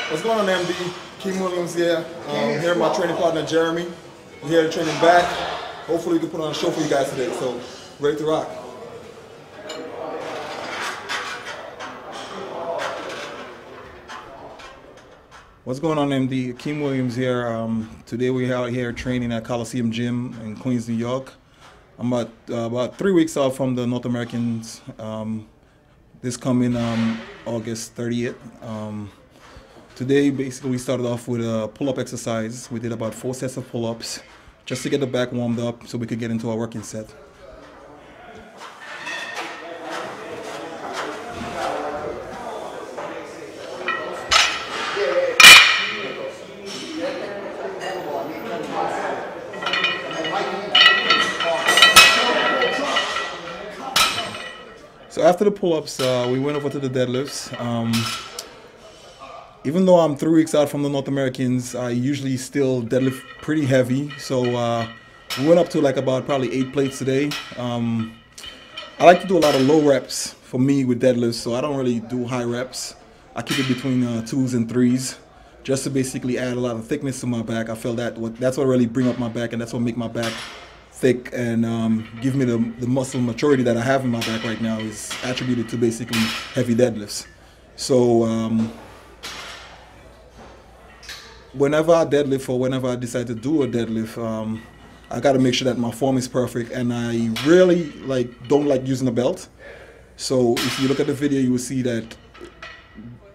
What's going on, MD? Akim here. Here with my training partner, Jeremy. We're here to train him back. Hopefully we can put on a show for you guys today. So, ready to rock. What's going on, MD? Akim Williams here. Today we're out here training at Coliseum Gym in Queens, New York. I'm about 3 weeks off from the North Americans. This coming August 30th. Today, basically, we started off with a pull-up exercise. We did about 4 sets of pull-ups just to get the back warmed up so we could get into our working set. So after the pull-ups, we went over to the deadlifts. Even though I'm 3 weeks out from the North Americans, I usually still deadlift pretty heavy. So we went up to like about probably 8 plates today. I like to do a lot of low reps for me with deadlifts, so I don't really do high reps. I keep it between 2s and 3s just to basically add a lot of thickness to my back. I feel that's what really bring up my back, and that's what make my back thick and give me the muscle maturity that I have in my back right now is attributed to basically heavy deadlifts. So whenever I deadlift or whenever I decide to do a deadlift, I got to make sure that my form is perfect, and I really don't like using a belt. So if you look at the video, you will see that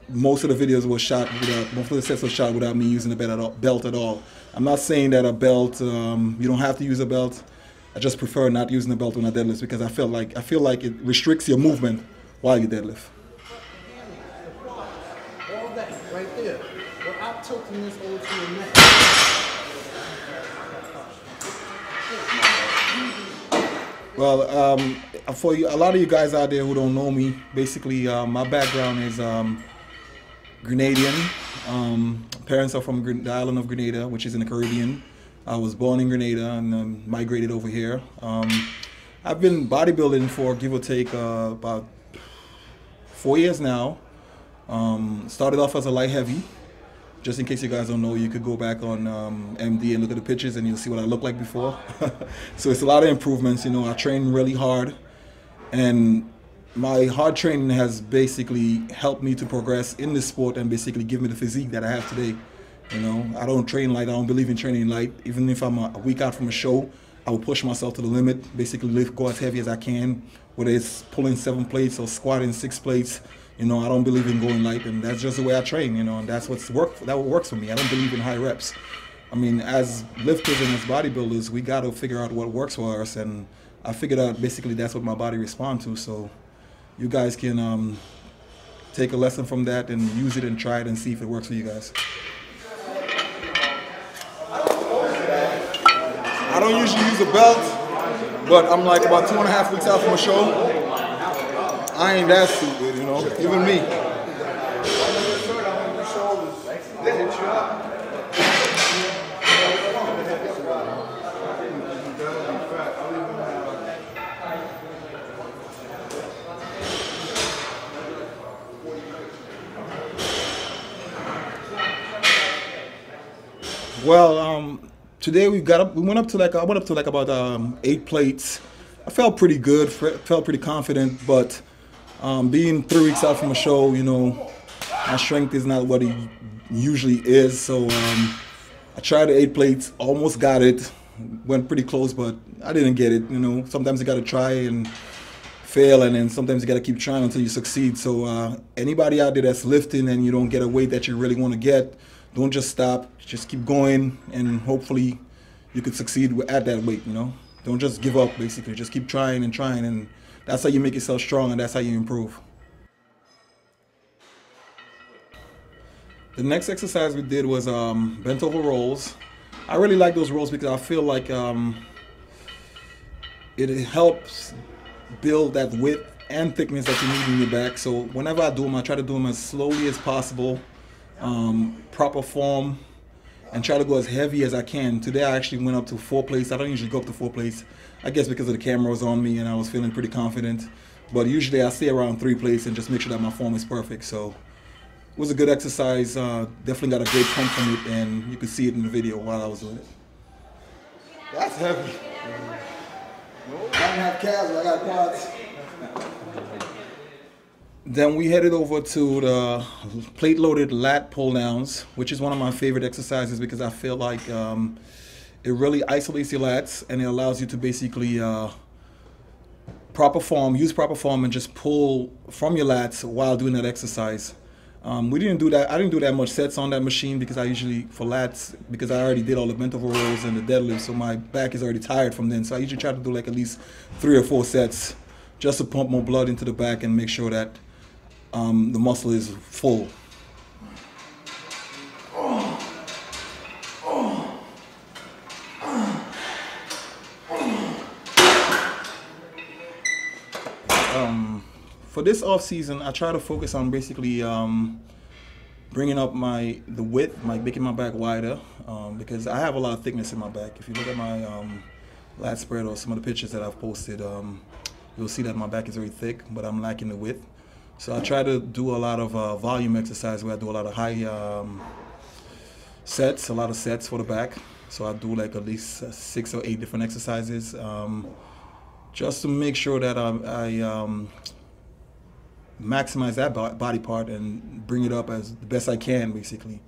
most of the videos were shot without, most of the sets were shot without me using a belt at all. I'm not saying that a belt, you don't have to use a belt. I just prefer not using a belt when I deadlift because I feel like it restricts your movement while you deadlift. All that right there. Without tilting this over to your neck. Well, for a lot of you guys out there who don't know me, basically my background is Grenadian. Parents are from the island of Grenada, which is in the Caribbean. I was born in Grenada and migrated over here. I've been bodybuilding for give or take about 4 years now. Started off as a light heavy. Just in case you guys don't know, you could go back on MD and look at the pictures and you'll see what I looked like before. So it's a lot of improvements. You know, I train really hard, and my hard training has basically helped me to progress in this sport and basically give me the physique that I have today. You know, I don't train light. I don't believe in training light. Even if I'm a week out from a show, I will push myself to the limit, basically go as heavy as I can, whether it's pulling 7 plates or squatting 6 plates. You know, I don't believe in going light, and that's just the way I train, you know, and that's what works for me. I don't believe in high reps. I mean, as lifters and as bodybuilders, we got to figure out what works for us, and I figured out basically that's what my body responds to. So you guys can take a lesson from that and use it and try it and see if it works for you guys. I don't usually use a belt, but I'm like about 2.5 weeks out from a show. I ain't that stupid, you know, even me. Well, today we went up to like about 8 plates. I felt pretty good, felt pretty confident, but being 3 weeks out from a show, you know, my strength is not what it usually is. So I tried the 8 plates, almost got it, went pretty close, but I didn't get it. You know, sometimes you got to try and fail, and then sometimes you got to keep trying until you succeed. So anybody out there that's lifting and you don't get a weight that you really want to get, don't just stop. Just keep going, and hopefully you could succeed at that weight. You know, don't just give up. Basically, just keep trying, and that's how you make yourself strong, and that's how you improve. The next exercise we did was bent over rolls. I really like those rolls because I feel like it helps build that width and thickness that you need in your back. So whenever I do them, I try to do them as slowly as possible, proper form, and try to go as heavy as I can. Today I actually went up to 4 plates. I don't usually go up to 4 plates. I guess because the camera was on me and I was feeling pretty confident. But usually I stay around 3 plates and just make sure that my form is perfect. So was a good exercise. Definitely got a great pump from it, and you could see it in the video while I was doing it. That's heavy. I don't have calves, but I got quads. Then we headed over to the plate-loaded lat pull-downs, which is one of my favorite exercises because I feel like it really isolates your lats and it allows you to basically use proper form and just pull from your lats while doing that exercise. We didn't do that. I didn't do that much sets on that machine because I usually, for lats, because I already did all the bent over rolls and the deadlift, so my back is already tired from then. So I usually try to do like at least 3 or 4 sets just to pump more blood into the back and make sure that the muscle is full. For this off season, I try to focus on basically bringing up the width, making my back wider, because I have a lot of thickness in my back. If you look at my lat spread or some of the pictures that I've posted, you'll see that my back is very thick, but I'm lacking the width. So I try to do a lot of volume exercise where I do a lot of high sets, a lot of sets for the back. So I do like at least 6 or 8 different exercises, just to make sure that I maximize that body part and bring it up as the best I can, basically.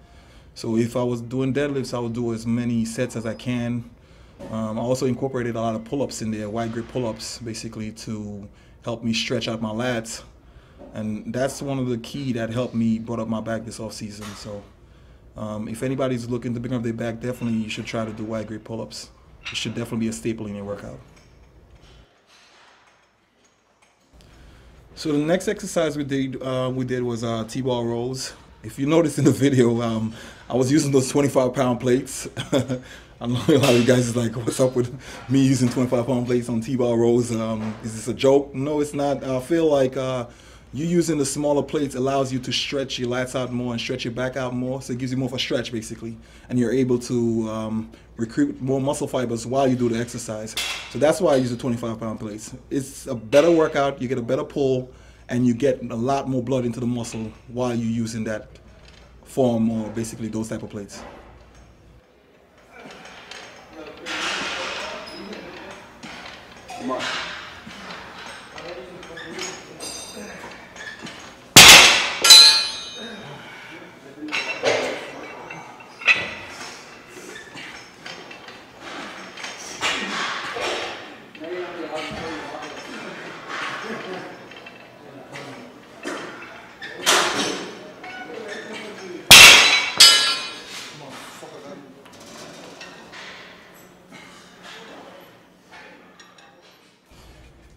So if I was doing deadlifts, I would do as many sets as I can. I also incorporated a lot of pull-ups in there, wide grip pull-ups, basically to help me stretch out my lats. And that's one of the key that helped me brought up my back this off season. So if anybody's looking to bring up their back, definitely you should try to do wide grip pull-ups. It should definitely be a staple in your workout. So the next exercise we did was T-bar rows. If you noticed in the video, I was using those 25-pound plates. I know a lot of you guys is like, what's up with me using 25-pound plates on T-bar rows? Is this a joke? No, it's not. I feel like you using the smaller plates allows you to stretch your lats out more and stretch your back out more, so it gives you more of a stretch basically, and you're able to recruit more muscle fibers while you do the exercise. So that's why I use the 25-pound plates. It's a better workout, you get a better pull, and you get a lot more blood into the muscle while you're using that form or basically those type of plates. Come on.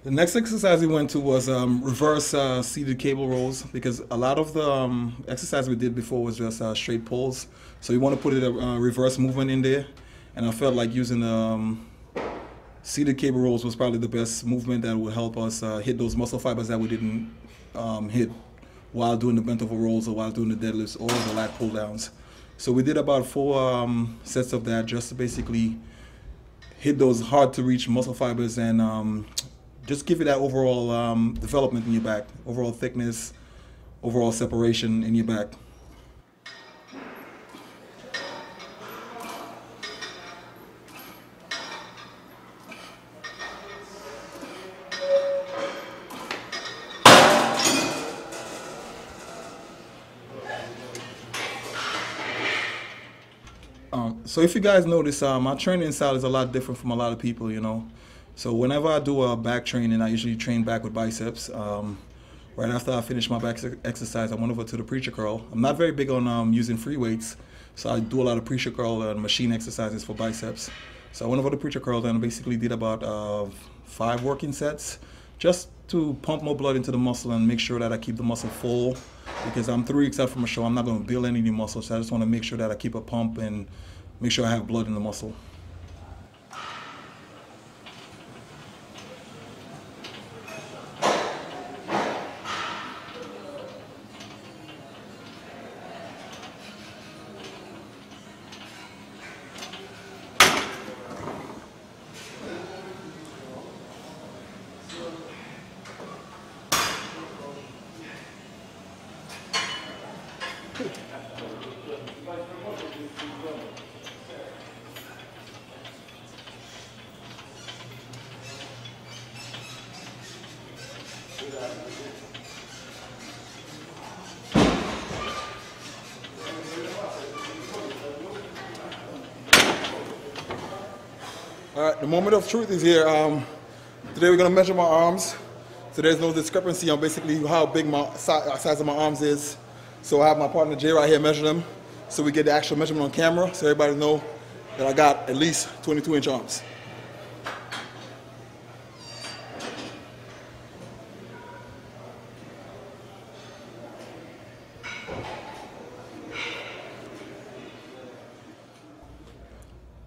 The next exercise we went to was reverse seated cable rolls, because a lot of the exercise we did before was just straight pulls. So you want to put a reverse movement in there, and I felt like using seated cable rolls was probably the best movement that would help us hit those muscle fibers that we didn't hit while doing the bent over rolls or while doing the deadlifts or the lat pull downs. So we did about 4 sets of that just to basically hit those hard to reach muscle fibers and just give you that overall development in your back, overall thickness, overall separation in your back. So if you guys notice, my training style is a lot different from a lot of people, you know. So whenever I do a back training, I usually train back with biceps. Right after I finish my back exercise, I went over to the preacher curl. I'm not very big on using free weights, so I do a lot of preacher curl and machine exercises for biceps. So I went over to preacher curl and basically did about 5 working sets just to pump more blood into the muscle and make sure that I keep the muscle full, because I'm 3 weeks out from a show. I'm not going to build any new muscle, so I just want to make sure that I keep a pump and make sure I have blood in the muscle. All right, the moment of truth is here. Today we're gonna measure my arms. So there's no discrepancy on basically how big my size of my arms is. So I have my partner Jay right here measure them, so we get the actual measurement on camera, so everybody know that I got at least 22-inch arms.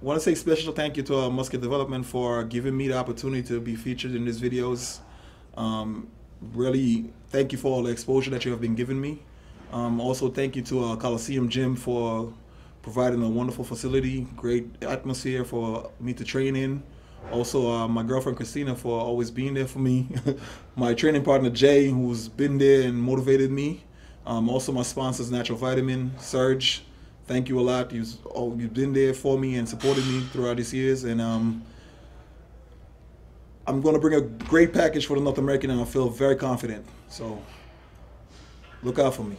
I want to say special thank you to Musket Development for giving me the opportunity to be featured in these videos. Really thank you for all the exposure that you have been giving me. Also thank you to Coliseum Gym for providing a wonderful facility, great atmosphere for me to train in. Also my girlfriend Christina for always being there for me. My training partner Jay, who's been there and motivated me. Also my sponsors Natural Vitamin, Surge. Thank you a lot. You've been there for me and supported me throughout these years, and I'm going to bring a great package for the North American, and I feel very confident. So look out for me.